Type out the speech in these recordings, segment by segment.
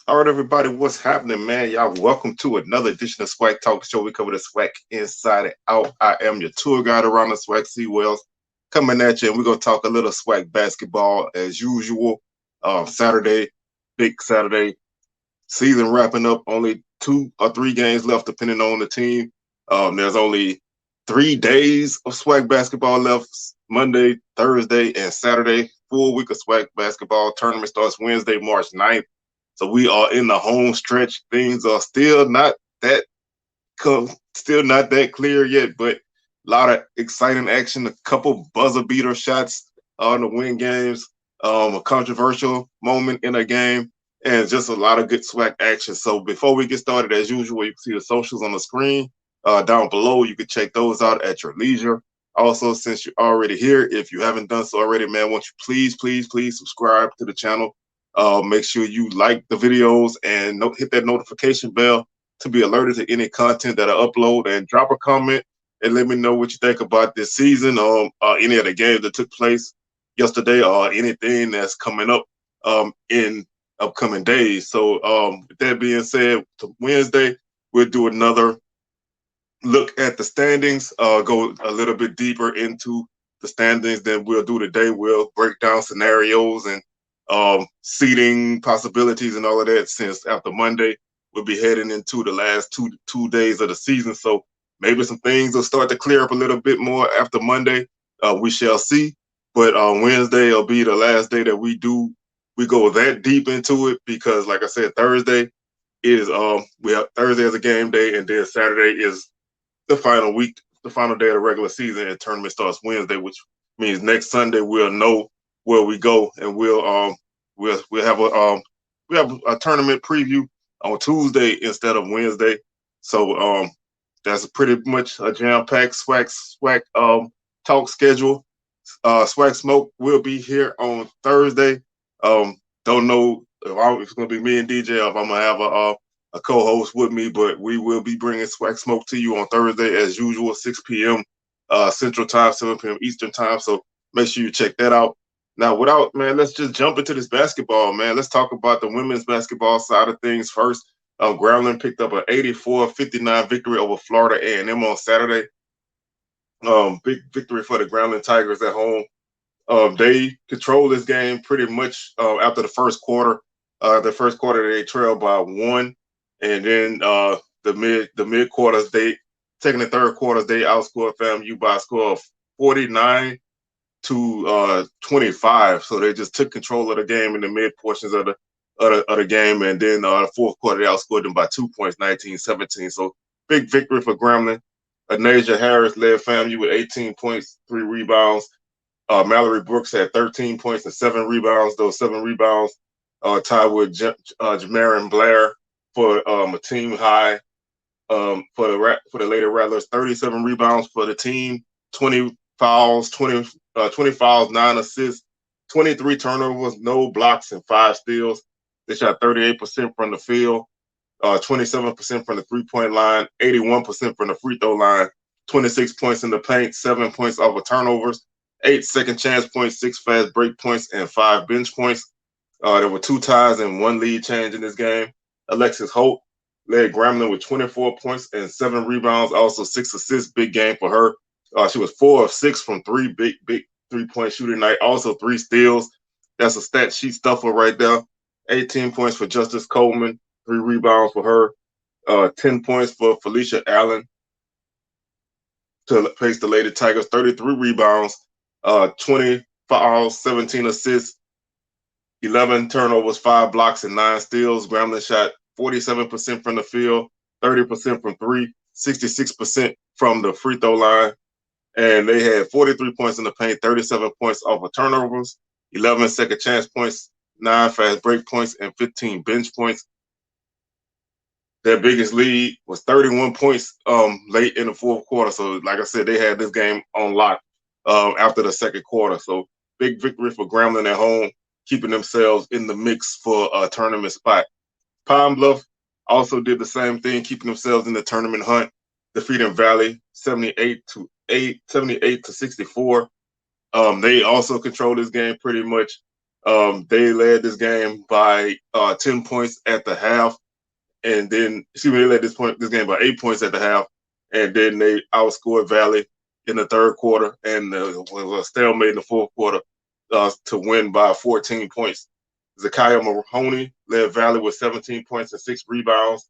All right, everybody, what's happening, man? Y'all, welcome to another edition of SWAC Talk Show. We cover the SWAC inside and out. I am your tour guide around the SWAC Sea Wells, coming at you, and we're gonna talk a little SWAC basketball as usual. Saturday, big Saturday season wrapping up. Only 2 or 3 games left, depending on the team. There's only 3 days of SWAC basketball left: Monday, Thursday, and Saturday. Full week of SWAC basketball. Tournament starts Wednesday, March 9th. So we are in the home stretch. Things are that still not that clear yet, but a lot of exciting action. A couple buzzer beater shots to win games. A controversial moment in a game, and just a lot of good SWAC action. So before we get started, as usual, you can see the socials on the screen down below. You can check those out at your leisure. Also, since you're already here, if you haven't done so already, man, won't you please subscribe to the channel. Make sure you like the videos and hit that notification bell to be alerted to any content that I upload, and drop a comment and let me know what you think about this season, any of the games that took place yesterday, or anything that's coming up in upcoming days. So with that being said, to Wednesday, we'll do another look at the standings, go a little bit deeper into the standings than we'll do today. We'll break down scenarios and seeding possibilities and all of that, since after Monday we'll be heading into the last two days of the season. So maybe some things will start to clear up a little bit more after Monday. We shall see. But Wednesday will be the last day that we go that deep into it, because like I said, Thursday is we have Thursday as a game day, and then Saturday is the final day of the regular season, and tournament starts Wednesday, which means next Sunday we'll know where we go, and we'll have a tournament preview on Tuesday instead of Wednesday. So that's pretty much a jam-packed SWAC talk schedule. SWAC Smoke will be here on Thursday. Don't know if it's going to be me and DJ, or if I'm going to have a co-host with me, but we will be bringing SWAC Smoke to you on Thursday as usual, 6 p.m. Central Time, 7 p.m. Eastern Time. So make sure you check that out. Now, let's just jump into this basketball, man. Let's talk about the women's basketball side of things first. Grambling picked up an 84-59 victory over Florida A&M on Saturday. Big victory for the Grambling Tigers at home. They controlled this game pretty much after the first quarter. The first quarter they trailed by 1, and then the mid quarters, second and third quarters, they outscored FAMU by a score of 49 to 25. So they just took control of the game in the mid portions of the game, and then the fourth quarter they outscored them by 2 points, 19-17. So big victory for Grambling. Anasia Harris led FAMU with 18 points, 3 rebounds. Mallory Brooks had 13 points and 7 rebounds. Those 7 rebounds tied with Jamarin Blair for a team high. For the Lady Rattlers, 37 rebounds for the team, 20 fouls, 20 fouls, 9 assists, 23 turnovers, no blocks, and 5 steals. They shot 38% from the field, 27% from the three-point line, 81% from the free throw line, 26 points in the paint, 7 points off of turnovers, 8 second chance points, 6 fast break points, and 5 bench points. There were 2 ties and 1 lead change in this game. Alexis Holt led Grambling with 24 points and 7 rebounds, also 6 assists. Big game for her. She was 4 of 6 from 3, big 3-point shooting night. Also 3 steals. That's a stat sheet stuffer right there. 18 points for Justice Coleman, 3 rebounds for her. 10 points for Felicia Allen to face the Lady Tigers. 33 rebounds, 20 fouls, 17 assists, 11 turnovers, 5 blocks, and 9 steals. Grambling shot 47% from the field, 30% from 3, 66% from the free throw line. And they had 43 points in the paint, 37 points off of turnovers, 11 second chance points, 9 fast break points, and 15 bench points. Their biggest lead was 31 points late in the fourth quarter. So, like I said, they had this game on lock after the second quarter. So, big victory for Grambling at home, keeping themselves in the mix for a tournament spot. Pine Bluff also did the same thing, keeping themselves in the tournament hunt, defeating Valley 78-64. They also controlled this game pretty much They led this game by 10 points at the half, and then they led this game by 8 points at the half, and then they outscored Valley in the third quarter, and was a stalemate in the fourth quarter to win by 14 points. Zakiya Mahoney led Valley with 17 points and 6 rebounds.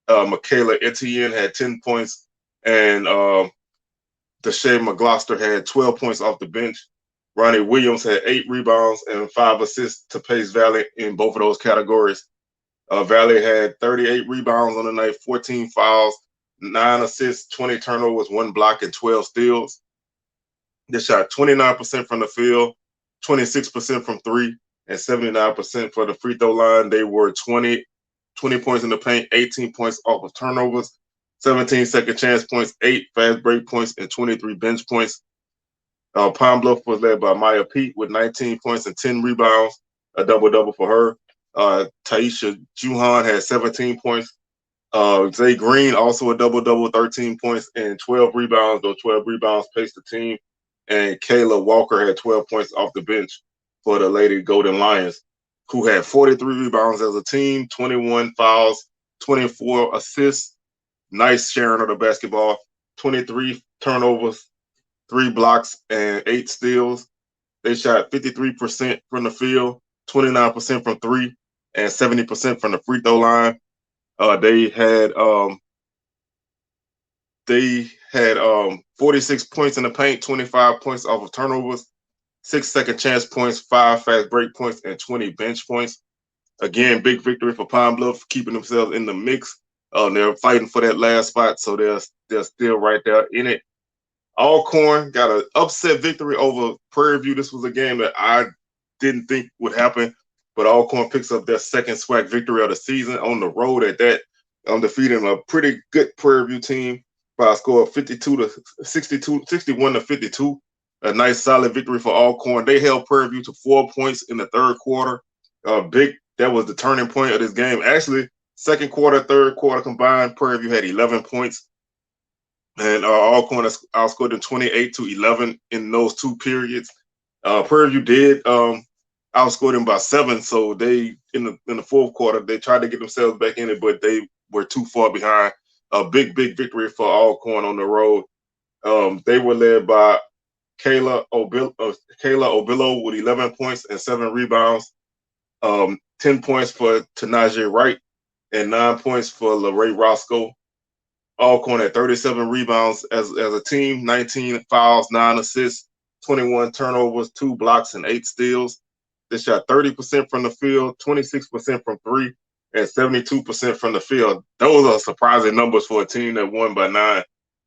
Michaela Etienne had 10 points, and Deshae McGloster had 12 points off the bench. Ronnie Williams had 8 rebounds and 5 assists to pace Valley in both of those categories. Valley had 38 rebounds on the night, 14 fouls, 9 assists, 20 turnovers, 1 block, and 12 steals. They shot 29% from the field, 26% from 3, and 79% for the free throw line. They were 20 points in the paint, 18 points off of turnovers, 17 second chance points, 8 fast break points, and 23 bench points. Pine Bluff was led by Maya Pete with 19 points and 10 rebounds, a double-double for her. Taisha Juhan had 17 points. Zay Green also a double-double, 13 points and 12 rebounds. Those 12 rebounds paced the team. And Kayla Walker had 12 points off the bench for the Lady Golden Lions, who had 43 rebounds as a team, 21 fouls, 24 assists, nice sharing of the basketball, 23 turnovers, 3 blocks, and 8 steals. They shot 53% from the field, 29% from 3, and 70% from the free throw line. They had 46 points in the paint, 25 points off of turnovers, 6 second chance points, 5 fast break points, and 20 bench points. Again, big victory for Pine Bluff, keeping themselves in the mix. They're fighting for that last spot, so they're still right there in it. Alcorn got an upset victory over Prairie View. This was a game that I didn't think would happen, but Alcorn picks up their second SWAC victory of the season on the road at that, defeating a pretty good Prairie View team by a score of 61 to 52. A nice solid victory for Alcorn. They held Prairie View to 4 points in the third quarter. That was the turning point of this game. Actually, second quarter, third quarter combined, Prairie View had 11 points. And Alcorn outscored them 28 to 11 in those 2 periods. Prairie View did outscore them by 7, so they in the fourth quarter they tried to get themselves back in it, but they were too far behind. A big victory for Alcorn on the road. They were led by Kayla Obillo with 11 points and 7 rebounds, 10 points for Tanaje Wright, and 9 points for LaRae Roscoe. Alcorn had 37 rebounds as a team, 19 fouls, 9 assists, 21 turnovers, 2 blocks, and 8 steals. They shot 30% from the field, 26% from 3, and 72% from the field. Those are surprising numbers for a team that won by 9.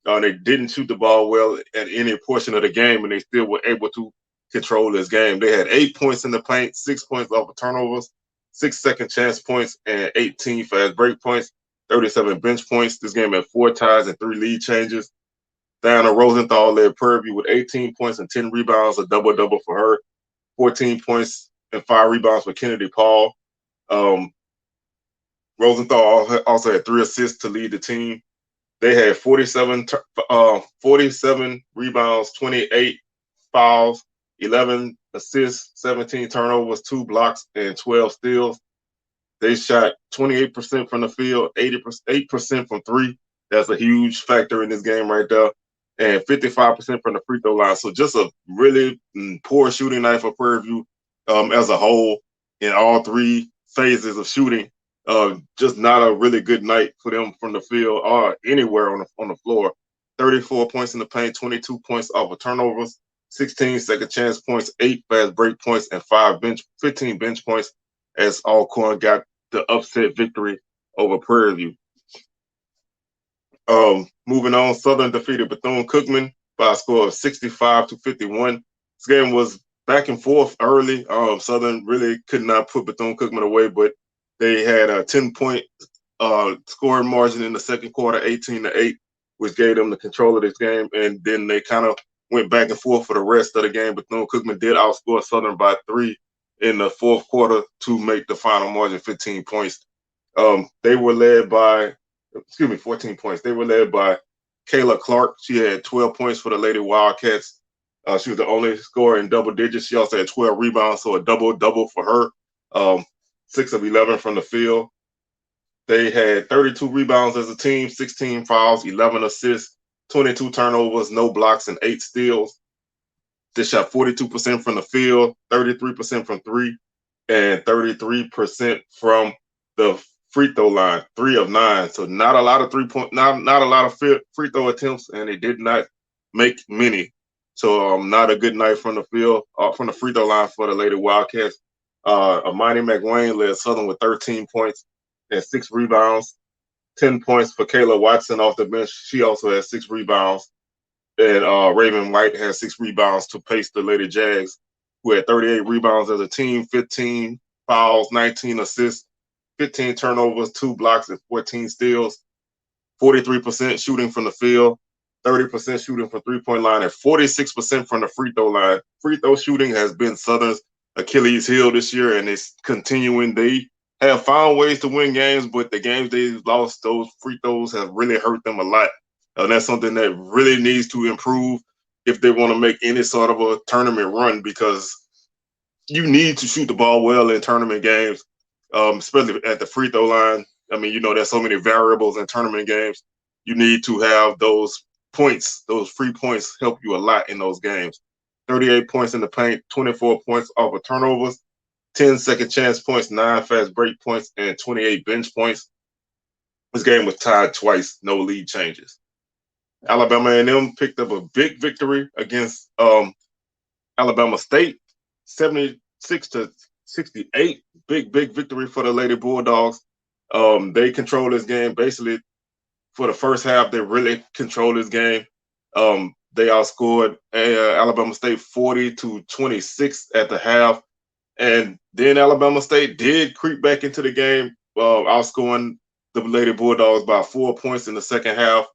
They didn't shoot the ball well at any portion of the game, and they still were able to control this game. They had 8 points in the paint, 6 points off of turnovers, 6 second chance points, and 18 fast break points, 37 bench points. This game had 4 ties and 3 lead changes. Diana Rosenthal led Prairie View with 18 points and 10 rebounds, a double-double for her, 14 points and 5 rebounds for Kennedy Paul. Rosenthal also had 3 assists to lead the team. They had 47 rebounds, 28 fouls, 11 assists, 17 turnovers, 2 blocks, and 12 steals. They shot 28% from the field, 8% from 3. That's a huge factor in this game right there. And 55% from the free throw line. So just a really poor shooting night for Prairie View as a whole in all 3 phases of shooting. Just not a really good night for them from the field or anywhere on the floor. 34 points in the paint, 22 points off of turnovers, 16 second chance points, 8 fast break points, and 15 bench points as Alcorn got the upset victory over Prairie View. Moving on, Southern defeated Bethune-Cookman by a score of 65 to 51. This game was back and forth early. Southern really could not put Bethune-Cookman away, but they had a 10-point scoring margin in the second quarter, 18-8, which gave them the control of this game. And then they kind of went back and forth for the rest of the game. Bethune-Cookman did outscore Southern by 3 in the fourth quarter to make the final margin 15 points. They were led by 14 points. They were led by Kayla Clark. She had 12 points for the Lady Wildcats. She was the only scorer in double digits. She also had 12 rebounds, so a double-double for her. 6 of 11 from the field. They had 32 rebounds as a team, 16 fouls, 11 assists, 22 turnovers, no blocks, and 8 steals. They shot 42% from the field, 33% from three, and 33% from the free throw line, 3 of 9. So not a lot of not a lot of free throw attempts, and they did not make many. So not a good night from the field, from the free throw line for the Lady Wildcats. Amani McWayne led Southern with 13 points and 6 rebounds. 10 points for Kayla Watson off the bench. She also had 6 rebounds. And Raven White had 6 rebounds to pace the Lady Jags, who had 38 rebounds as a team, 15 fouls, 19 assists, 15 turnovers, 2 blocks, and 14 steals. 43% shooting from the field, 30% shooting from three-point line, and 46% from the free throw line. Free throw shooting has been Southern's Achilles heel this year, and it's continuing. They have found ways to win games, but the games they've lost, those free throws have really hurt them a lot. And that's something that really needs to improve if they want to make any sort of a tournament run, because you need to shoot the ball well in tournament games, especially at the free throw line. I mean, there's so many variables in tournament games. You need to have those points, those free points help you a lot in those games. 38 points in the paint, 24 points off of turnovers, 10 second chance points, 9 fast break points, and 28 bench points. This game was tied twice, no lead changes. Alabama A&M picked up a big victory against Alabama State, 76-68. Big victory for the Lady Bulldogs. They controlled this game basically for the first half. They really controlled this game. They outscored Alabama State 40-26 at the half. And then Alabama State did creep back into the game, outscoring the Lady Bulldogs by 4 points in the second half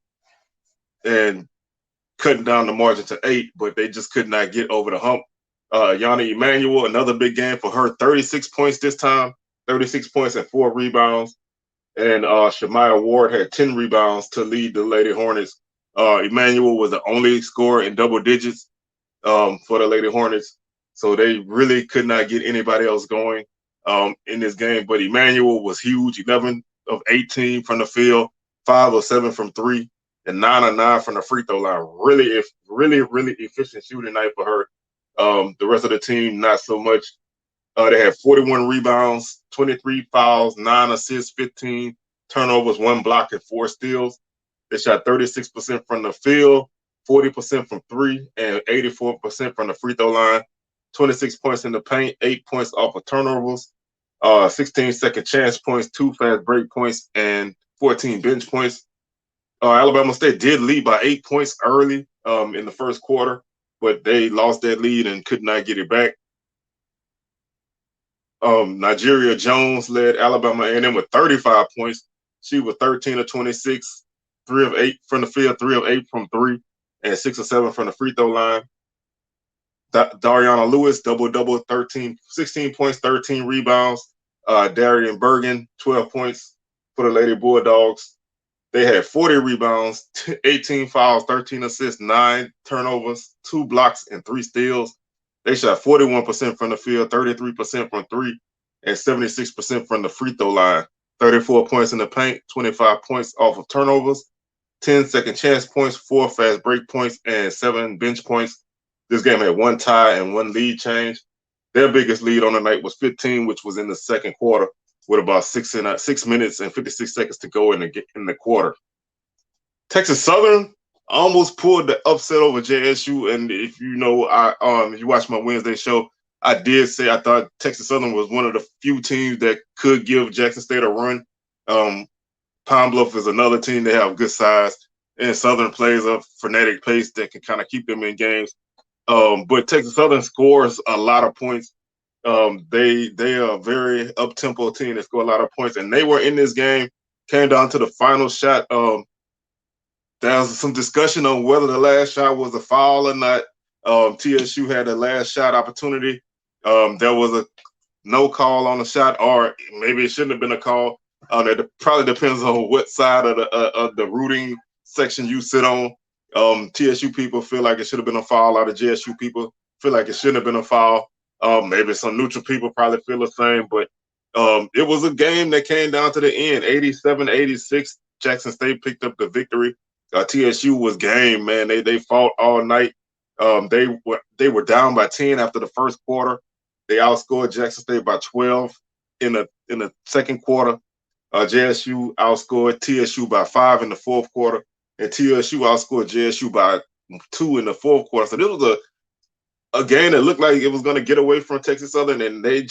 and cutting down the margin to 8, but they just could not get over the hump. Yanni Emanuel, another big game for her, 36 points this time, 36 points and 4 rebounds. And Shamaya Ward had 10 rebounds to lead the Lady Hornets. Emanuel was the only scorer in double digits for the Lady Hornets. So they really could not get anybody else going in this game. But Emanuel was huge, 11 of 18 from the field, 5 of 7 from 3, and 9 of 9 from the free throw line. Really efficient shooting night for her. The rest of the team, not so much. They had 41 rebounds, 23 fouls, 9 assists, 15 turnovers, 1 block, and 4 steals. They shot 36% from the field, 40% from 3, and 84% from the free throw line. 26 points in the paint, 8 points off of turnovers, 16 second chance points, 2 fast break points, and 14 bench points. Alabama State did lead by 8 points early in the first quarter, but they lost that lead and could not get it back. DeJarrodJones led Alabama A&M with 35 points. She was 13 of 26, 3 of 8 from the field, 3 of 8 from 3, and 6 of 7 from the free throw line. Dariana Lewis, double-double, 16 points, 13 rebounds. Darian Bergen, 12 points for the Lady Bulldogs. They had 40 rebounds, 18 fouls, 13 assists, 9 turnovers, 2 blocks, and 3 steals. They shot 41% from the field, 33% from 3, and 76% from the free throw line. 34 points in the paint, 25 points off of turnovers, 10 second chance points, 4 fast break points, and 7 bench points. This game had 1 tie and 1 lead change. Their biggest lead on the night was 15, which was in the second quarter, with about 6 minutes and 56 seconds to go in the quarter. Texas Southern almost pulled the upset over JSU, and if you know, if you watch my Wednesday show, I did say I thought Texas Southern was one of the few teams that could give Jackson State a run. Pine Bluff is another team that have good size, and Southern plays a frenetic pace that can kind of keep them in games. But Texas Southern scores a lot of points. They are a very up-tempo team that score a lot of points, and they were in this game. Came down to the final shot. There was some discussion on whether the last shot was a foul or not. TSU had the last shot opportunity. There was a no call on the shot, or maybe it shouldn't have been a call. It probably depends on what side of the routing section you sit on. TSU people feel like it should have been a foul. A lot of JSU people feel like it shouldn't have been a foul. Maybe some neutral people probably feel the same, but it was a game that came down to the end, 87-86. Jackson State picked up the victory. TSU was game, man. They fought all night. They were down by 10 after the first quarter. They outscored Jackson State by 12 in the second quarter. JSU outscored TSU by 5 in the fourth quarter, and TSU outscored JSU by 2 in the fourth quarter. So this was a game that looked like it was going to get away from Texas Southern, and they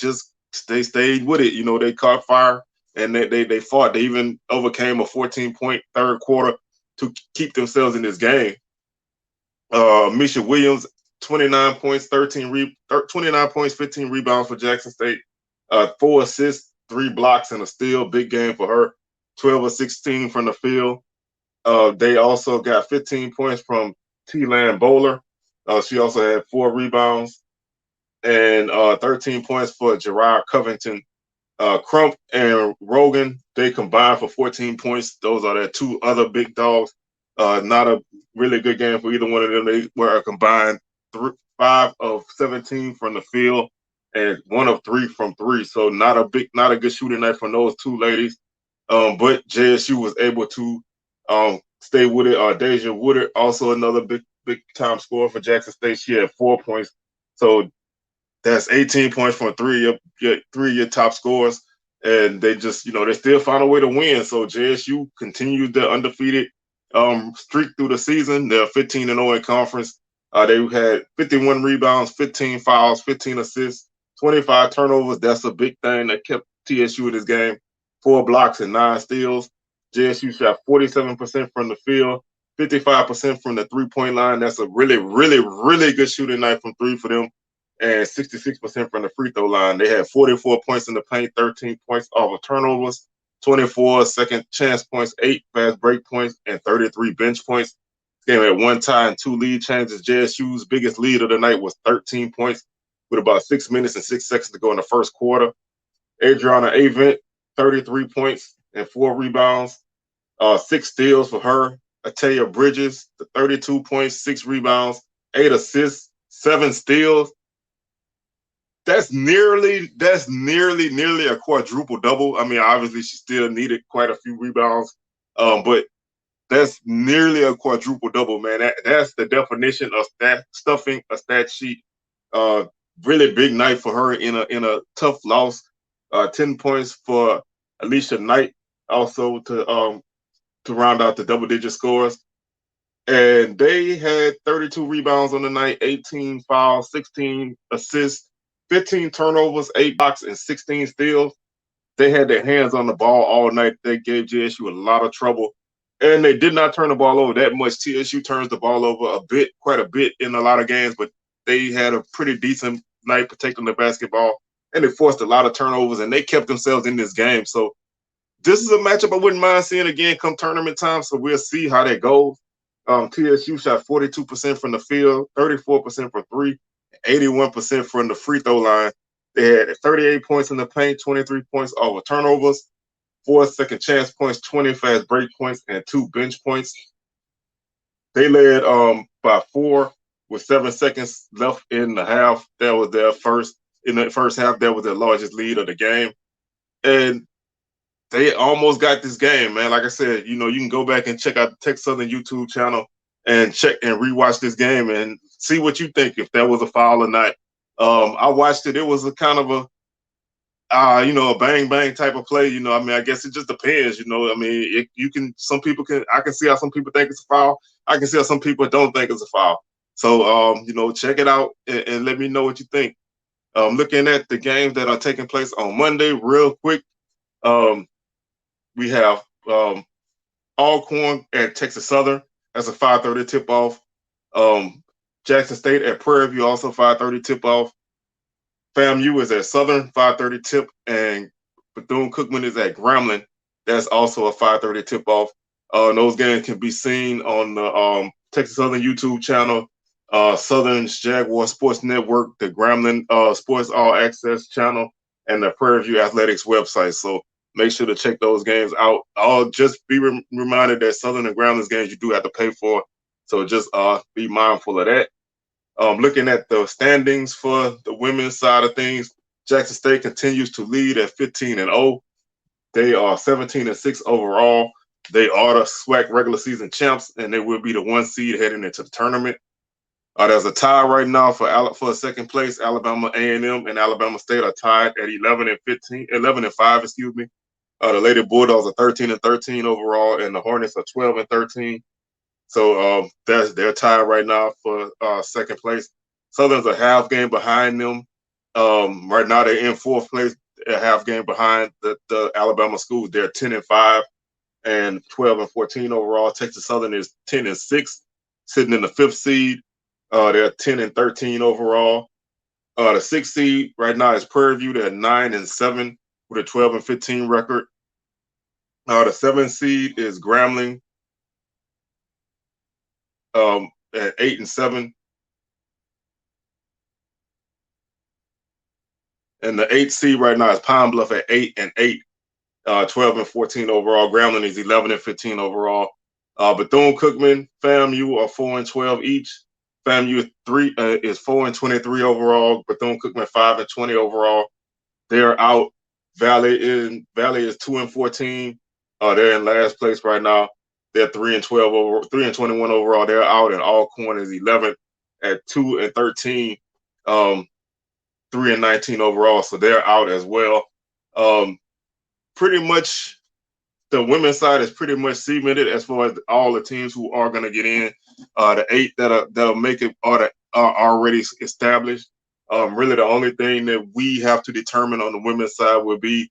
stayed with it. You know, they caught fire, and they fought. They even overcame a 14-point third quarter to keep themselves in this game. Misha Williams, 29 points, 29 points, 15 rebounds for Jackson State, 4 assists, 3 blocks, and a steal. Big game for her. 12 of 16 from the field. They also got 15 points from T-Lan Bowler. She also had 4 rebounds and 13 points for Gerard Covington. Crump and Rogan, they combined for 14 points. Those are their 2 other big dogs. Not a really good game for either one of them. They were a combined 5 of 17 from the field and 1 of 3 from 3. So not a good shooting night from those 2 ladies. But JSU was able to stay with it. Deja Woodard, also another big time scorer for Jackson State. She had 4 points. So that's 18 points from 3 of your top scorers. And they just, they still found a way to win. So JSU continued their undefeated streak through the season. They're 15-0 in conference. They had 51 rebounds, 15 fouls, 15 assists, 25 turnovers. That's a big thing that kept TSU in this game. 4 blocks and 9 steals. JSU shot 47% from the field, 55% from the three-point line. That's a really, really, really good shooting night from 3 for them, and 66% from the free throw line. They had 44 points in the paint, 13 points off of turnovers, 24 second chance points, 8 fast break points, and 33 bench points. This game had 1 tie and 2 lead changes. JSU's biggest lead of the night was 13 points with about 6 minutes and 6 seconds to go in the first quarter. Adriana Avent, 33 points and 4 rebounds, 6 steals for her. Ataya Bridges, 32 points, 6 rebounds, 8 assists, 7 steals. That's nearly a quadruple double. I mean, obviously she still needed quite a few rebounds, but that's nearly a quadruple double, man. That's the definition of stuffing a stat sheet. Really big night for her in a tough loss. 10 points for Alicia Knight, also to round out the double-digit scores. And they had 32 rebounds on the night, 18 fouls, 16 assists, 15 turnovers, 8 blocks, and 16 steals. They had their hands on the ball all night. They gave JSU a lot of trouble. And they did not turn the ball over that much. TSU turns the ball over quite a bit in a lot of games, but they had a pretty decent night protecting the basketball. And they forced a lot of turnovers, and they kept themselves in this game. So this is a matchup I wouldn't mind seeing again come tournament time, so we'll see how that goes. TSU shot 42% from the field, 34% from 3, 81% from the free throw line. They had 38 points in the paint, 23 points off of turnovers, 4 second chance points, 20 fast break points, and 2 bench points. They led by 4 with 7 seconds left in the half. That was their first. In the first half, that was their largest lead of the game. And they almost got this game, man. Like I said, you can go back and check out the Texas Southern YouTube channel and check and rewatch this game and see what you think, if that was a foul or not. I watched it. It was a kind of a bang bang type of play. I guess it just depends. I can see how some people think it's a foul. I can see how some people don't think it's a foul. So, check it out and let me know what you think. Looking at the games that are taking place on Monday, real quick. We have Alcorn at Texas Southern. That's a 5:30 tip-off. Jackson State at Prairie View, also 5:30 tip-off. FAMU is at Southern, 5:30 tip, and Bethune-Cookman is at Grambling. That's also a 5:30 tip-off. Those games can be seen on the Texas Southern YouTube channel, Southern's Jaguar Sports Network, the Grambling Sports All Access channel, and the Prairie View Athletics website. So make sure to check those games out. I'll just be reminded that Southern and Grambling's games you do have to pay for. So just be mindful of that. Looking at the standings for the women's side of things, Jackson State continues to lead at 15-0. They are 17-6 overall. They are the SWAC regular season champs, and they will be the 1 seed heading into the tournament. There's a tie right now for second place. Alabama A&M and Alabama State are tied at 11-5, excuse me. The Lady Bulldogs are 13-13 overall, and the Hornets are 12-13. So they're tied right now for second place. Southern's a half game behind them. Right now they're in fourth place, a half game behind the Alabama schools. They're 10-5 and 12-14 overall. Texas Southern is 10-6, sitting in the 5th seed. They're 10-13 overall. The 6th seed right now is Prairie View. They're 9-7 with a 12-15 record. The 7th seed is Grambling at 8-7. And the 8th seed right now is Pine Bluff at 8-8, 12-14 overall. Grambling is 11-15 overall. Bethune-Cookman, FAMU are 4-12 each. FAMU is 4-23 overall. Bethune-Cookman 5-20 overall. They're out. Valley is 2-14. They're in last place right now. They're 3-21 overall. They're out, and Alcorn is 11th at 2-13, 3-19 overall. So they're out as well. Pretty much, the women's side is pretty much cemented as far as all the teams who are going to get in. The 8 that'll make it are already established. Really, the only thing that we have to determine on the women's side will be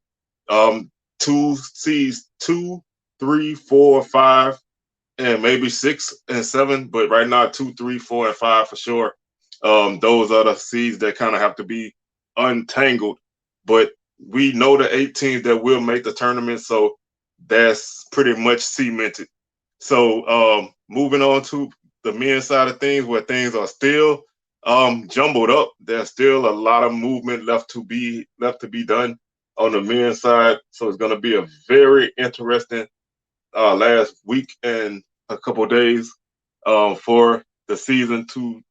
2 seeds, 2, 3, 4, 5, and maybe 6 and 7. But right now, 2, 3, 4, and 5 for sure. Those are the seeds that kind of have to be untangled. But we know the 8 teams that will make the tournament, so that's pretty much cemented. So moving on to the men's side of things, where things are still jumbled up. There's still a lot of movement left to be done on the men's side. So it's going to be a very interesting last week and a couple of days for the season to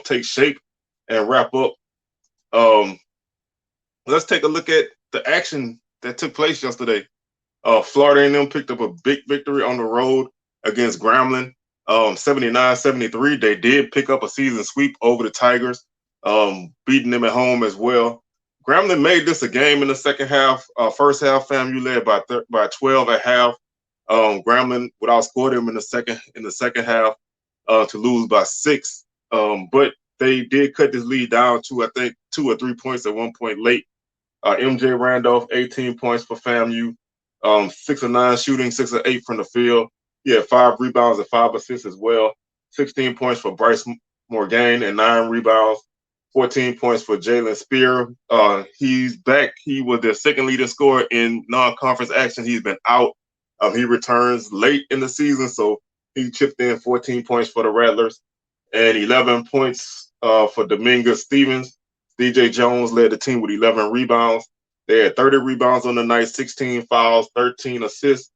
take shape and wrap up. Let's take a look at the action that took place yesterday. Florida A&M picked up a big victory on the road against Grambling, 79-73. They did pick up a season sweep over the Tigers, beating them at home as well. Grambling made this a game in the second half. First half, FAMU led by 12 at half. Grambling would outscore them in the second half to lose by 6. But they did cut this lead down to, I think, 2 or 3 points at one point late. MJ Randolph, 18 points for FAMU, 6 of 9 shooting, 6 of 8 from the field. He had 5 rebounds and 5 assists as well. 16 points for Bryce Morgan and 9 rebounds. 14 points for Jalen Spear. He's back. He was their second leading scorer in non-conference action. He's been out. He returns late in the season, so he chipped in 14 points for the Rattlers and 11 points for Dominguez Stevens. DeJarrodJones led the team with 11 rebounds. They had 30 rebounds on the night, 16 fouls, 13 assists,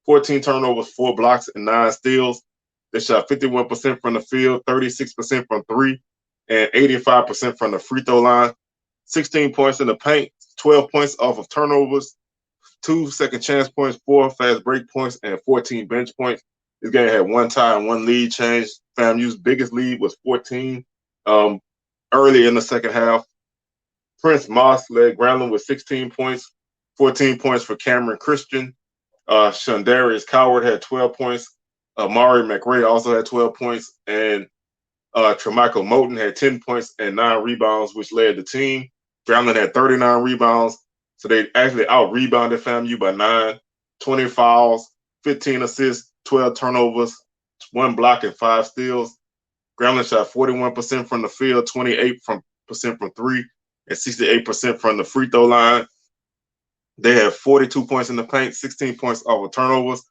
14 turnovers, 4 blocks, and 9 steals. They shot 51% from the field, 36% from 3, and 85% from the free throw line. 16 points in the paint, 12 points off of turnovers, 2 second chance points, 4 fast break points, and 14 bench points. This game had 1 tie and 1 lead change. FAMU's biggest lead was 14 early in the second half. Prince Moss led Grambling with 16 points, 14 points for Cameron Christian. Shundarius Coward had 12 points. Amari McRae also had 12 points. And Tremichael Moten had 10 points and 9 rebounds, which led the team. Grambling had 39 rebounds. So they actually out-rebounded FAMU by 9, 20 fouls, 15 assists, 12 turnovers, 1 block, and 5 steals. Grambling shot 41% from the field, 28% from 3, and 68% from the free throw line. They had 42 points in the paint, 16 points off of turnovers,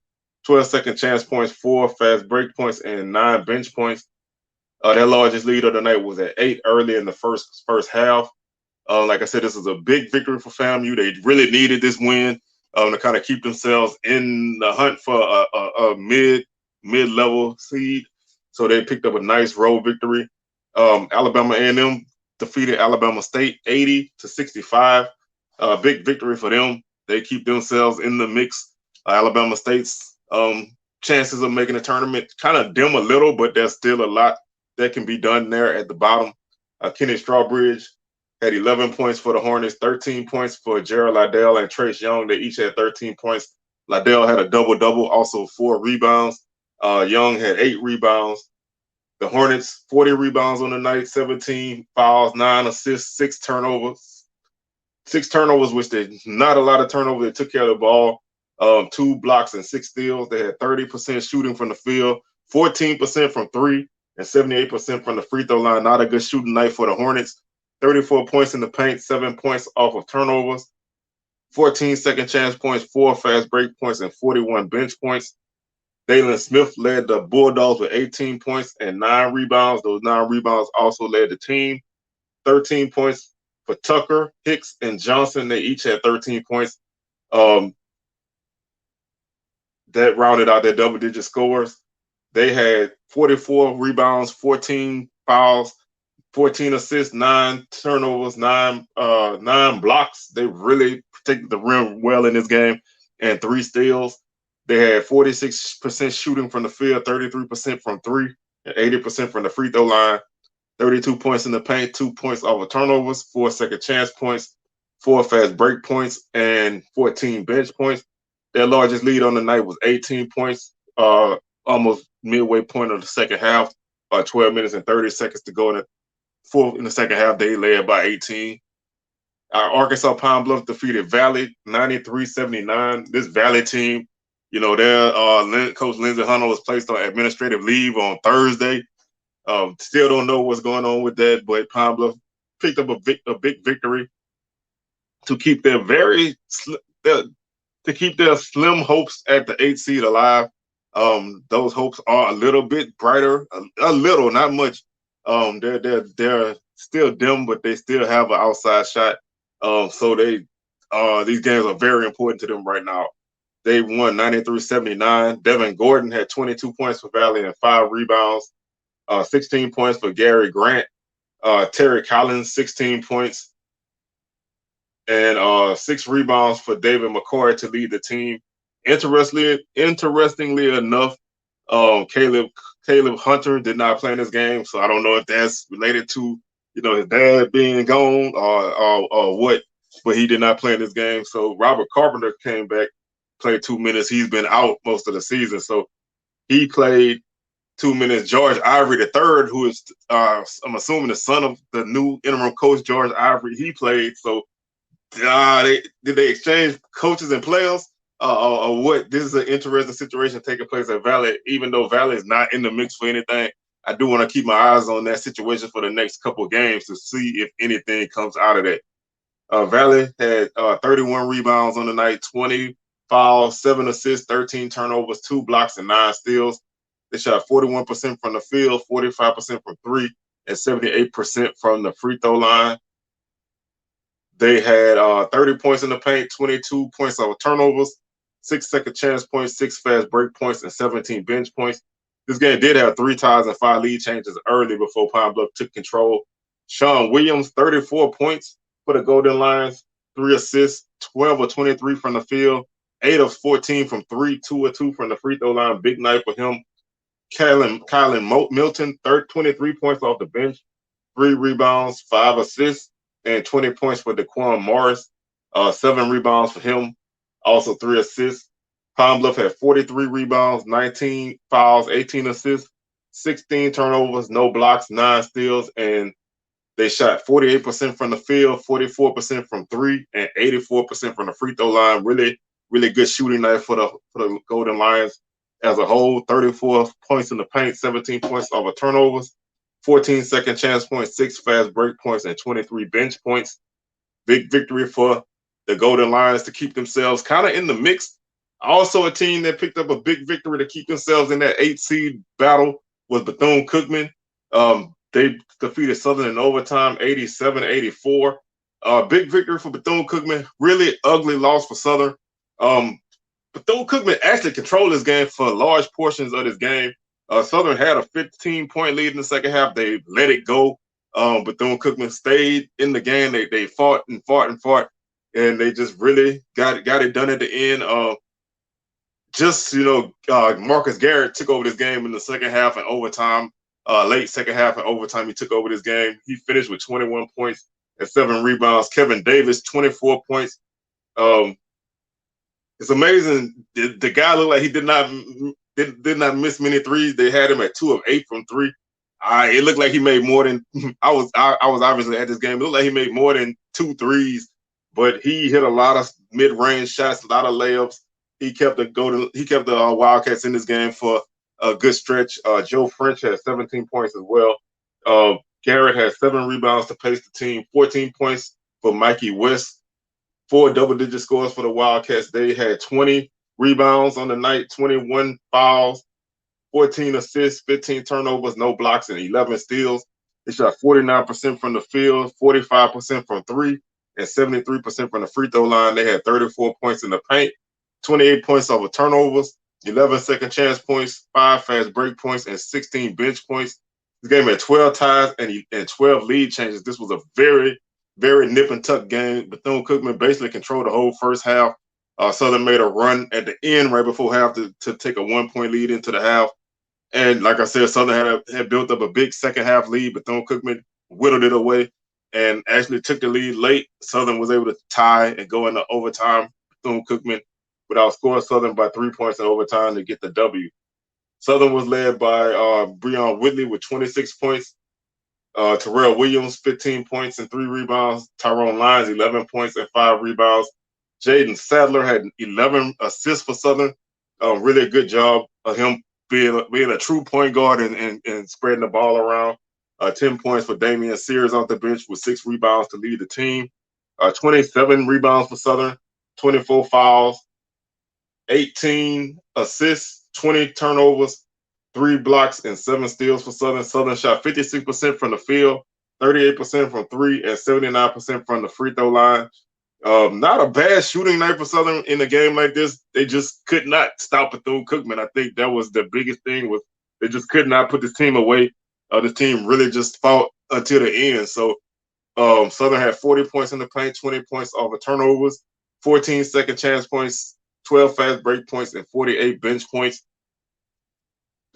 12 second chance points, 4 fast break points, and 9 bench points. Their largest lead of the night was at 8 early in the first half. Like I said, this is a big victory for FAMU. They really needed this win. to kind of keep themselves in the hunt for a mid-level seed. So they picked up a nice road victory. Alabama A&M defeated Alabama State 80-65. Big victory for them. They keep themselves in the mix. Alabama State's chances of making a tournament kind of dim a little, but there's still a lot that can be done there at the bottom. Kenny Strawbridge had 11 points for the Hornets, 13 points for Gerald Liddell and Trace Young. They each had 13 points. Liddell had a double-double, also 4 rebounds. Young had 8 rebounds. The Hornets, 40 rebounds on the night, 17 fouls, 9 assists, 6 turnovers. 6 turnovers, which they not a lot of turnovers. They took care of the ball. 2 blocks and 6 steals. They had 30% shooting from the field, 14% from 3, and 78% from the free throw line. Not a good shooting night for the Hornets. 34 points in the paint, 7 points off of turnovers, 14 second chance points, 4 fast break points, and 41 bench points. Dalen Smith led the Bulldogs with 18 points and 9 rebounds. Those 9 rebounds also led the team. 13 points for Tucker, Hicks, and Johnson. They each had 13 points. That rounded out their double-digit scores. They had 44 rebounds, 14 fouls, 14 assists, 9 turnovers, 9 blocks. They really protected the rim well in this game, and 3 steals. They had 46% shooting from the field, 33% from 3, and 80% from the free throw line. 32 points in the paint, 2 points off of turnovers, 4 second chance points, 4 fast break points, and 14 bench points. Their largest lead on the night was 18 points, almost midway point of the second half, 12 minutes and 30 seconds to go in the second half. They led by 18. Arkansas Pine Bluff defeated Valley 93-79. This Valley team, you know, their coach Lindsey Hunter was placed on administrative leave on Thursday. Still don't know what's going on with that, but Pine Bluff picked up a big victory to keep their slim hopes at the 8th seed alive. Those hopes are a little bit brighter, a little, not much. They're still dim, but they still have an outside shot. So these games are very important to them right now. They won 93-79. Devin Gordon had 22 points for Valley and 5 rebounds. 16 points for Gary Grant. Terry Collins, 16 points. And 6 rebounds for David McCoy to lead the team. Interestingly enough, Caleb Hunter did not play in this game, so I don't know if that's related to, you know, his dad being gone or what, but he did not play in this game. So Robert Carpenter came back, played 2 minutes. He's been out most of the season, so he played 2 minutes. George Ivory III, who is I'm assuming the son of the new interim coach George Ivory, he played. So did they exchange coaches and players? Or what? This is an interesting situation taking place at Valley. Even though Valley is not in the mix for anything, I do want to keep my eyes on that situation for the next couple of games to see if anything comes out of that. Valley had 31 rebounds on the night, 20 fouls, 7 assists, 13 turnovers, 2 blocks, and 9 steals. They shot 41% from the field, 45% from 3, and 78% from the free throw line. They had 30 points in the paint, 22 points off turnovers, 6 second chance points, 6 fast break points, and 17 bench points. This game did have 3 ties and 5 lead changes early before Pine Bluff took control. Sean Williams, 34 points for the Golden Lions, 3 assists, 12 of 23 from the field, 8 of 14 from 3, 2 of 2 from the free throw line. Big night for him. Kylan Milton, 23 points off the bench, 3 rebounds, 5 assists, and 20 points for Daquan Morris. 7 rebounds for him, also 3 assists. Pine Bluff had 43 rebounds, 19 fouls, 18 assists, 16 turnovers, no blocks, 9 steals, and they shot 48% from the field, 44% from 3, and 84% from the free throw line. Really, really good shooting night for the Golden Lions as a whole. 34 points in the paint, 17 points off of turnovers, 14 second chance points, 6 fast break points, and 23 bench points. Big victory for the Golden Lions to keep themselves kind of in the mix. Also, a team that picked up a big victory to keep themselves in that 8th seed battle was Bethune-Cookman. They defeated Southern in overtime, 87-84. Big victory for Bethune-Cookman. Really ugly loss for Southern. Bethune-Cookman actually controlled this game for large portions of this game. Southern had a 15-point lead in the second half. They let it go. Bethune-Cookman stayed in the game. They fought and fought and fought, and they just really got it done at the end. Marcus Garrett took over this game in the second half and overtime. Late second half and overtime, he took over this game. He finished with 21 points and 7 rebounds. Kevin Davis, 24 points. It's amazing. The guy looked like he did not miss many threes. They had him at 2 of 8 from 3. It looked like he made more than I was obviously at this game. It looked like he made more than 2 threes, but he hit a lot of mid-range shots, a lot of layups. He kept the Wildcats in this game for a good stretch. Joe French had 17 points as well. Garrett had 7 rebounds to pace the team, 14 points for Mikey West, 4 double-digit scores for the Wildcats. They had 20 rebounds on the night, 21 fouls, 14 assists, 15 turnovers, no blocks, and 11 steals. They shot 49% from the field, 45% from 3, and 73% from the free throw line. They had 34 points in the paint, 28 points over turnovers, 11 second chance points, 5 fast break points, and 16 bench points. This game had 12 ties and 12 lead changes. This was a very, very nip and tuck game. Bethune-Cookman basically controlled the whole first half. Southern made a run at the end right before half to take a 1-point lead into the half. And like I said, Southern had built up a big second half lead. Bethune-Cookman whittled it away and actually took the lead late. Southern was able to tie and go into overtime. Bethune-Cookman would outscore Southern by 3 points in overtime to get the W. Southern was led by Breon Whitley with 26 points. Terrell Williams, 15 points and 3 rebounds. Tyrone Lyons, 11 points and 5 rebounds. Jaden Sadler had 11 assists for Southern. Really a good job of him being a true point guard and spreading the ball around. 10 points for Damian Sears off the bench with 6 rebounds to lead the team. 27 rebounds for Southern, 24 fouls, 18 assists, 20 turnovers, 3 blocks, and 7 steals for Southern. Southern shot 56% from the field, 38% from 3, and 79% from the free throw line. Not a bad shooting night for Southern in a game like this. They just could not stop Bethune-Cookman. I think that was the biggest thing, was they just could not put this team away. This team really just fought until the end. So Southern had 40 points in the paint, 20 points off of turnovers, 14 second chance points, 12 fast break points, and 48 bench points.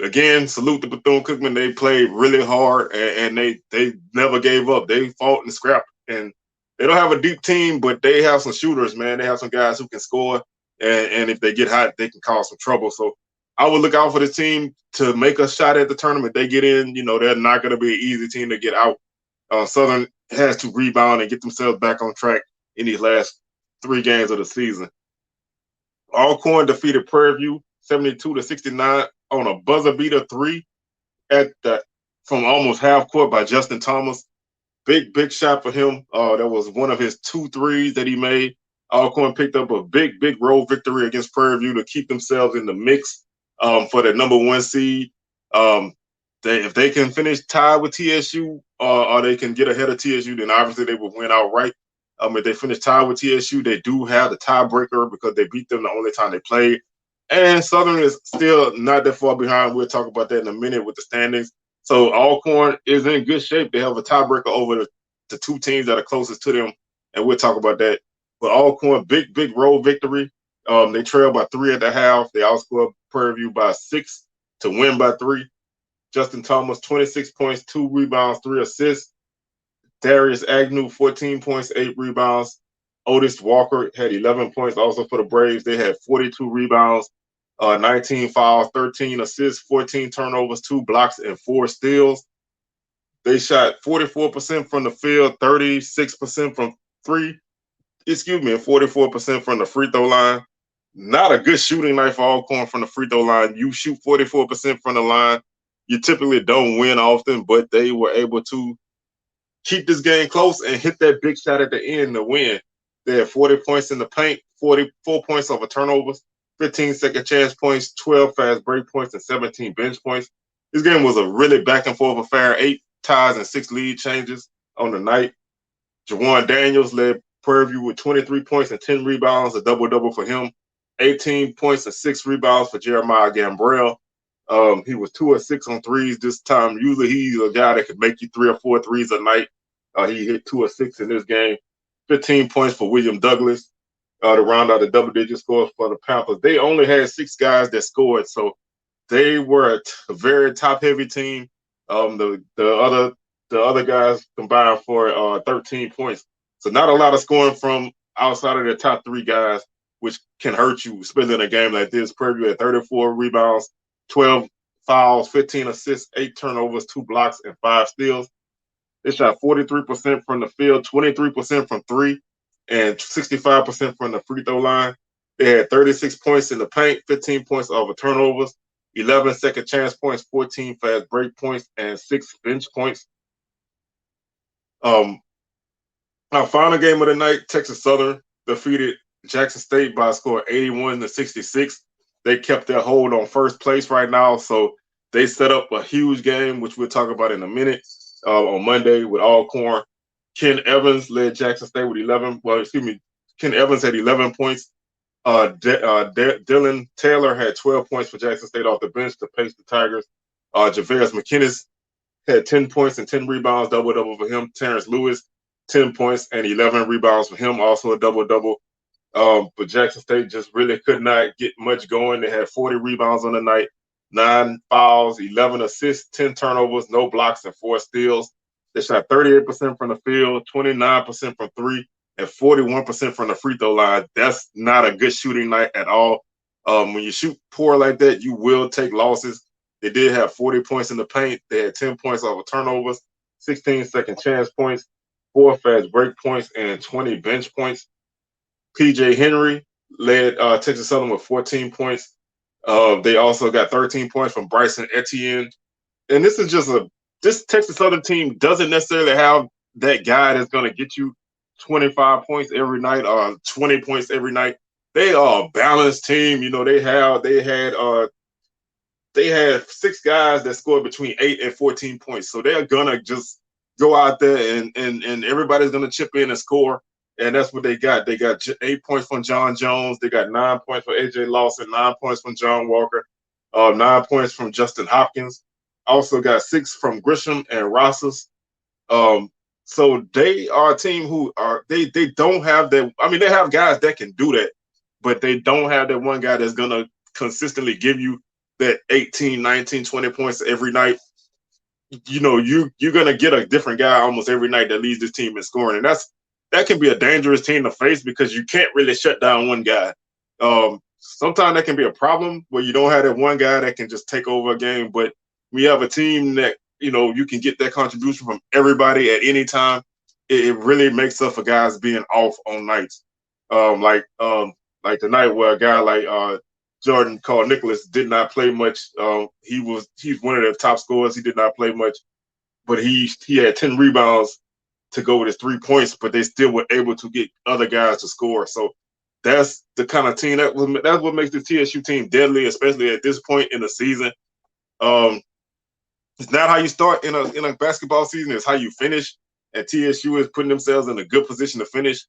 Again, salute to Bethune-Cookman. They played really hard, and they never gave up. They fought and scrapped. And they don't have a deep team, but they have some shooters, man. They have some guys who can score, and if they get hot, they can cause some trouble. So I would look out for this team to make a shot at the tournament. They get in, they're not going to be an easy team to get out. Southern has to rebound and get themselves back on track in these last 3 games of the season. Alcorn defeated Prairie View 72-69 on a buzzer beater 3 from almost half court by Justin Thomas. Big shot for him. That was one of his 2 threes that he made. Alcorn picked up a big road victory against Prairie View to keep themselves in the mix for the number 1 seed. If they can finish tied with TSU or they can get ahead of TSU, then obviously they will win outright. If they finish tied with TSU, they do have the tiebreaker because they beat them the only time they played. And Southern is still not that far behind. We'll talk about that in a minute with the standings. So Alcorn is in good shape. They have a tiebreaker over the 2 teams that are closest to them, and we'll talk about that. But Alcorn, big road victory. They trailed by 3 at the half. They outscored Prairie View by 6 to win by 3. Justin Thomas, 26 points, 2 rebounds, 3 assists. Darius Agnew, 14 points, 8 rebounds. Otis Walker had 11 points also for the Braves. They had 42 rebounds, 19 fouls, 13 assists, 14 turnovers, 2 blocks, and 4 steals. They shot 44% from the field, 36% from 3, and 44% from the free throw line. Not a good shooting night for Alcorn from the free throw line. You shoot 44% from the line, you typically don't win often, but they were able to keep this game close and hit that big shot at the end to win. They had 40 points in the paint, 44 points over turnovers, 15 second chance points, 12 fast break points, and 17 bench points. This game was a really back and forth affair, 8 ties and 6 lead changes on the night. Jawan Daniels led Prairie View with 23 points and 10 rebounds, a double-double for him. 18 points and 6 rebounds for Jeremiah Gambrell. He was 2 of 6 on threes this time. Usually he's a guy that could make you 3 or 4 threes a night. He hit 2 of 6 in this game. 15 points for William Douglas to round out the double-digit scores for the Panthers. They only had 6 guys that scored, so they were a very top-heavy team. The other guys combined for 13 points. So not a lot of scoring from outside of their top 3 guys, which can hurt you, especially in a game like this. Prairie had 34 rebounds, 12 fouls, 15 assists, 8 turnovers, 2 blocks, and 5 steals. They shot 43% from the field, 23% from 3, and 65% from the free throw line. They had 36 points in the paint, 15 points over turnovers, 11 second chance points, 14 fast break points, and 6 bench points. Our final game of the night, Texas Southern defeated Jackson State by a score of 81-66. They kept their hold on first place right now, so they set up a huge game, which we'll talk about in a minute, on Monday with Alcorn. Ken Evans led Jackson State with 11. Well, excuse me, Ken Evans had 11 points. Dylan Taylor had 12 points for Jackson State off the bench to pace the Tigers. Javarius McKinnis had 10 points and 10 rebounds, double-double for him. Terrence Lewis, 10 points and 11 rebounds for him, also a double-double. But Jackson State just really could not get much going. They had 40 rebounds on the night, 9 fouls, 11 assists, 10 turnovers, no blocks, and 4 steals. They shot 38% from the field, 29% from 3, and 41% from the free throw line. That's not a good shooting night at all. When you shoot poor like that, you will take losses. They did have 40 points in the paint. They had 10 points off of turnovers, 16 second chance points, 4 fast break points, and 20 bench points. PJ Henry led Texas Southern with 14 points. They also got 13 points from Bryson Etienne. And this Texas Southern team doesn't necessarily have that guy that's going to get you 25 points every night or 20 points every night. They are a balanced team. You know, they had 6 guys that scored between 8 and 14 points. So they're gonna just go out there and everybody's gonna chip in and score. And that's what they got. They got 8 points from John Jones. They got 9 points from AJ Lawson, 9 points from John Walker, 9 points from Justin Hopkins. Also got 6 from Grisham and Rosses. So they are a team who they don't have that. I mean, they have guys that can do that, but they don't have that one guy that's gonna consistently give you that 18, 19, 20 points every night. You know, you're gonna get a different guy almost every night that leads this team in scoring, and that can be a dangerous team to face because you can't really shut down one guy. Sometimes that can be a problem where you don't have that one guy that can just take over a game, but we have a team that, you know, you can get that contribution from everybody at any time. It really makes up for guys being off on nights. Like tonight where a guy like Jordan Carl Nicholas did not play much. He's one of the top scorers. He did not play much, but he had 10 rebounds to go with his 3 points, but they still were able to get other guys to score. So that's the kind of team that's what makes the TSU team deadly, especially at this point in the season. It's not how you start in a basketball season; it's how you finish. And TSU is putting themselves in a good position to finish.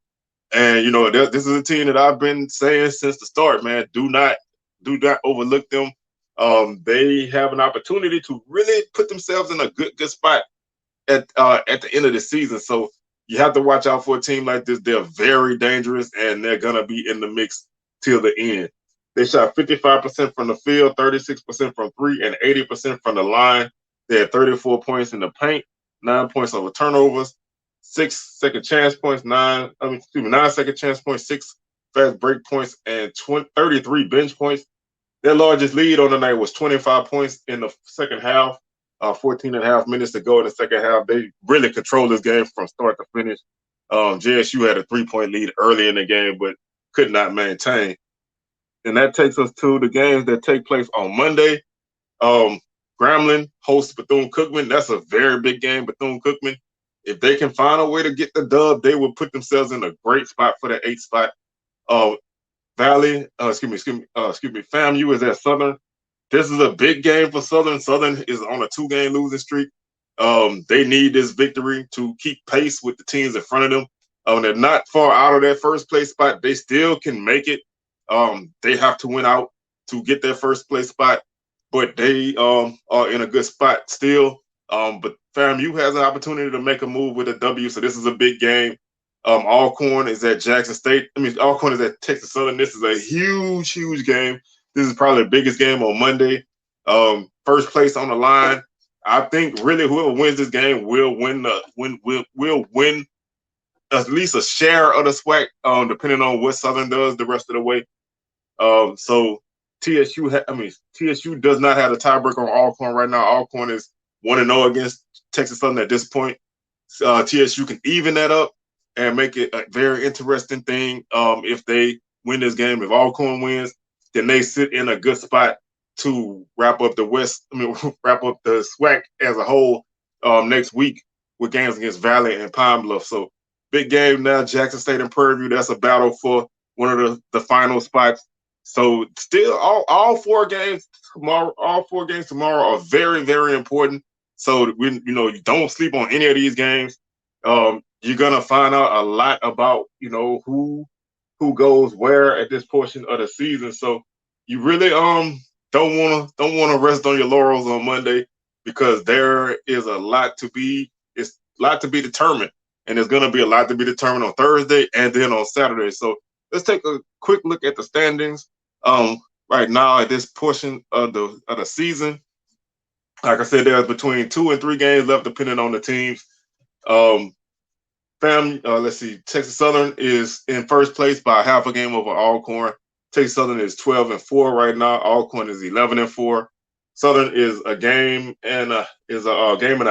And you know, this is a team that I've been saying since the start, man. Do not overlook them. They have an opportunity to really put themselves in a good spot at the end of the season. So you have to watch out for a team like this. They're very dangerous, and they're gonna be in the mix till the end. They shot 55% from the field, 36% from 3, and 80% from the line. They had 34 points in the paint, 9 points over turnovers, 6 second chance points, 9 second chance points, 6 fast break points, and 33 bench points. Their largest lead on the night was 25 points in the second half. 14 and a half minutes to go in the second half. They really controlled this game from start to finish. JSU had a 3-point lead early in the game, but could not maintain. And that takes us to the games that take place on Monday. Grambling hosts Bethune-Cookman. That's a very big game, Bethune-Cookman. If they can find a way to get the dub, they will put themselves in a great spot for the 8th spot. FAMU is at Southern. This is a big game for Southern. Southern is on a 2-game losing streak. They need this victory to keep pace with the teams in front of them. They're not far out of that first place spot. They still can make it. They have to win out to get their first place spot, but they are in a good spot still. But FAMU has an opportunity to make a move with a W, so this is a big game. Alcorn is at Jackson State. Alcorn is at Texas Southern. This is a huge, huge game. This is probably the biggest game on Monday. First place on the line. I think really whoever wins this game will win will win at least a share of the SWAC, depending on what Southern does the rest of the way. So TSU does not have a tiebreaker on Alcorn right now. Alcorn is 1-0 against Texas Southern at this point. TSU can even that up and make it a very interesting thing. If they win this game, if Alcorn wins, then they sit in a good spot to wrap up the wrap up the SWAC as a whole next week with games against Valley and Pine Bluff. So big game now, Jackson State and Prairie View. That's a battle for one of the final spots. So still all four games tomorrow are very, very important. So you don't sleep on any of these games. You're gonna find out a lot about who goes where at this portion of the season. So you really don't wanna rest on your laurels on Monday, because there is a lot to be determined, and there's gonna be a lot to be determined on Thursday and then on Saturday. So let's take a quick look at the standings. Right now at this portion of the season, like I said, there's between 2 and 3 games left depending on the teams. Let's see. Texas Southern is in first place by half a game over Alcorn. Texas Southern is 12-4 right now. Alcorn is 11-4. Southern is a game and a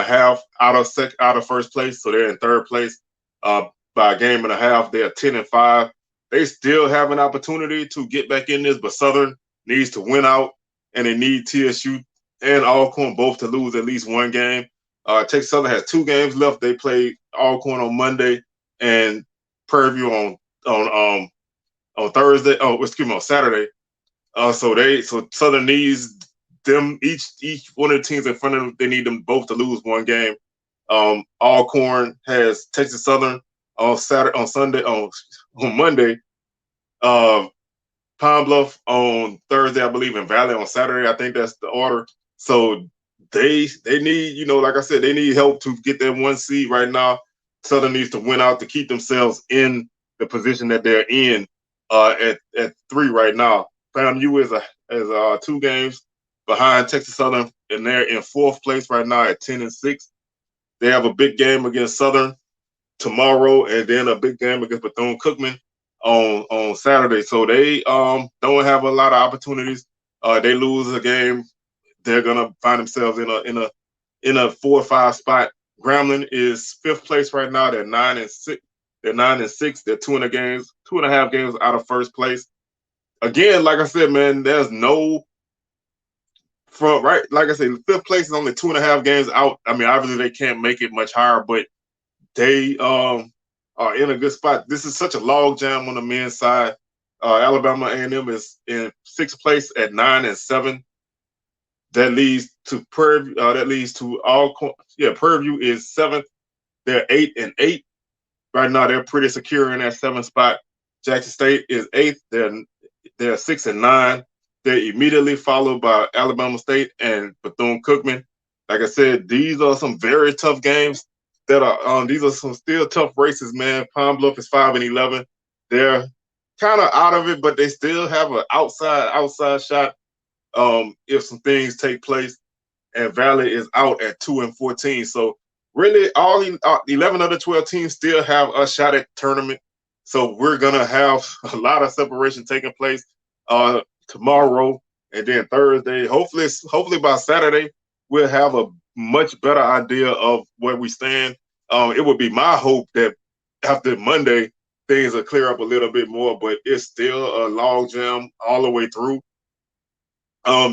half out of first place, so they're in third place by a game and a half. They are 10-5. They still have an opportunity to get back in this, but Southern needs to win out, and they need TSU and Alcorn both to lose at least one game. Texas Southern has 2 games left. They play Alcorn on Monday and Prairie View on Thursday. On Saturday. So Southern needs them each one of the teams in front of them. They need them both to lose one game. Alcorn has Texas Southern on Monday. Pine Bluff on Thursday, I believe, and Valley on Saturday. I think that's the order. So they need, like I said, they need help to get that 1 seed right now. Southern needs to win out to keep themselves in the position that they're in at 3 right now. FAMU is 2 games behind Texas Southern, and they're in 4th place right now at 10-6. They have a big game against Southern tomorrow, and then a big game against Bethune-Cookman on Saturday. So they don't have a lot of opportunities. They lose a game, they're gonna find themselves in a 4 or 5 spot. Grambling is 5th place right now. They're 9-6. They're 9-6. They're 2.5 games out of first place. Again, like I said, man, there's no front right. Like I said, 5th place is only 2.5 games out. I mean, obviously they can't make it much higher, but they are in a good spot. This is such a log jam on the men's side. Alabama A&M is in 6th place at 9-7. That leads to Prairie View. That leads to Alcorn. Yeah, Prairie View is 7th. They're 8-8 right now. They're pretty secure in that 7th spot. Jackson State is 8th. They're 6-9. They're immediately followed by Alabama State and Bethune-Cookman. Like I said, these are some very tough games. These are some still tough races, man. Pine Bluff is 5-11. They're kind of out of it, but they still have an outside shot if some things take place. And Valley is out at 2-14. So really, all 11 of the 12 teams still have a shot at tournament. So we're gonna have a lot of separation taking place tomorrow and then Thursday. Hopefully by Saturday we'll have a much better idea of where we stand. It would be my hope that after Monday things will clear up a little bit more, but it's still a log jam all the way through.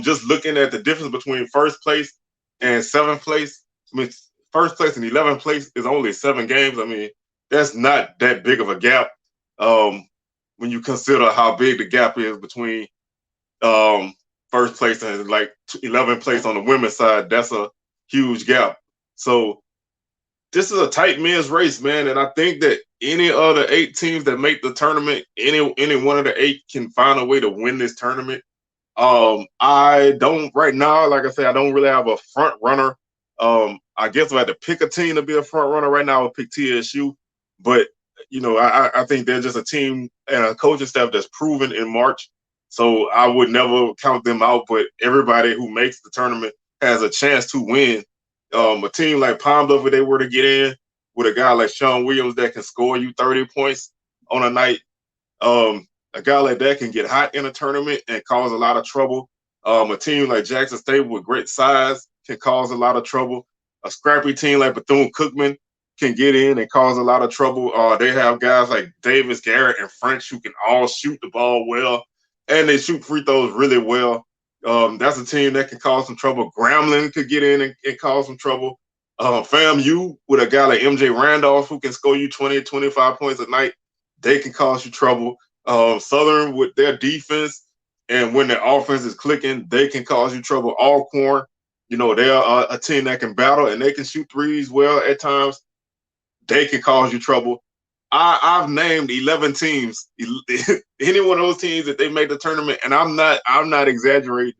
Just looking at the difference between first place and 7th place. I mean, first place and 11th place is only 7 games. I mean, that's not that big of a gap when you consider how big the gap is between first place and like 11th place on the women's side. That's a huge gap. So this is a tight men's race, man, and I think that any of the 8 teams that make the tournament, any one of the 8 can find a way to win this tournament. I don't right now, like I said, I don't really have a front runner. I guess if I had to pick a team to be a front runner right now, I would pick TSU. But I think they're just a team and a coaching staff that's proven in March. So I would never count them out. But everybody who makes the tournament has a chance to win. A team like Palm Bluff, if they were to get in with a guy like Sean Williams that can score you 30 points on a night, a guy like that can get hot in a tournament and cause a lot of trouble. A team like Jackson State with great size can cause a lot of trouble. A scrappy team like Bethune-Cookman can get in and cause a lot of trouble. They have guys like Davis, Garrett, and French who can all shoot the ball well, and they shoot free throws really well. That's a team that can cause some trouble. Grambling could get in and cause some trouble. FAMU with a guy like MJ Randolph who can score you 20, 25 points a night, they can cause you trouble. Southern with their defense and when their offense is clicking, they can cause you trouble. Alcorn, they're a team that can battle and they can shoot threes well at times. They can cause you trouble. I've named 11 teams. Any one of those teams that they made the tournament, and I'm not exaggerating.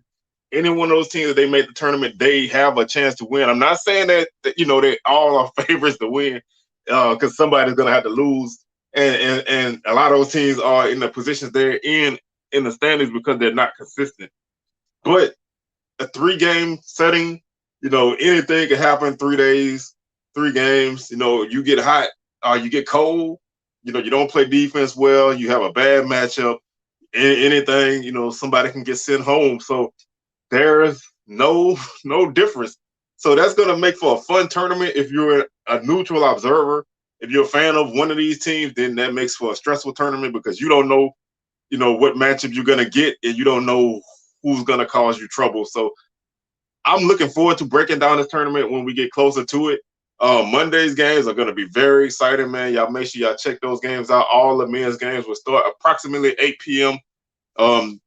Any one of those teams that they made the tournament, they have a chance to win. I'm not saying that they all are favorites to win, because somebody's gonna have to lose. And a lot of those teams are in the positions they're in the standings because they're not consistent. But a 3-game setting, anything can happen. 3 days, 3 games. You get hot, you get cold. You don't play defense well. You have a bad matchup. Anything, somebody can get sent home. So there's no difference. So that's gonna make for a fun tournament if you're a neutral observer. If you're a fan of one of these teams, then that makes for a stressful tournament because you don't know, what matchup you're gonna get, and you don't know who's gonna cause you trouble. So I'm looking forward to breaking down this tournament when we get closer to it. Monday's games are gonna be very exciting, man. Y'all make sure y'all check those games out. All the men's games will start approximately 8 p.m.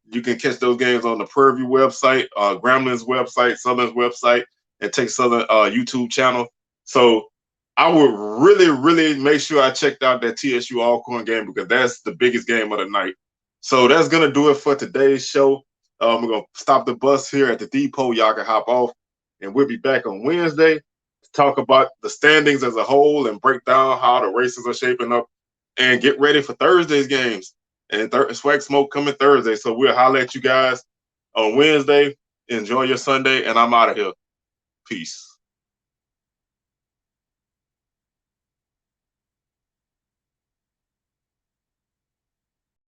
You can catch those games on the Prairie View website, Gramblin's website, Southern's website, and Take Southern YouTube channel. So I would really, really make sure I checked out that TSU Alcorn game because that's the biggest game of the night. So that's going to do it for today's show. We're going to stop the bus here at the depot. Y'all can hop off, and we'll be back on Wednesday to talk about the standings as a whole and break down how the races are shaping up and get ready for Thursday's games. And SWAC Smoke coming Thursday. So we'll holler at you guys on Wednesday. Enjoy your Sunday, and I'm out of here. Peace.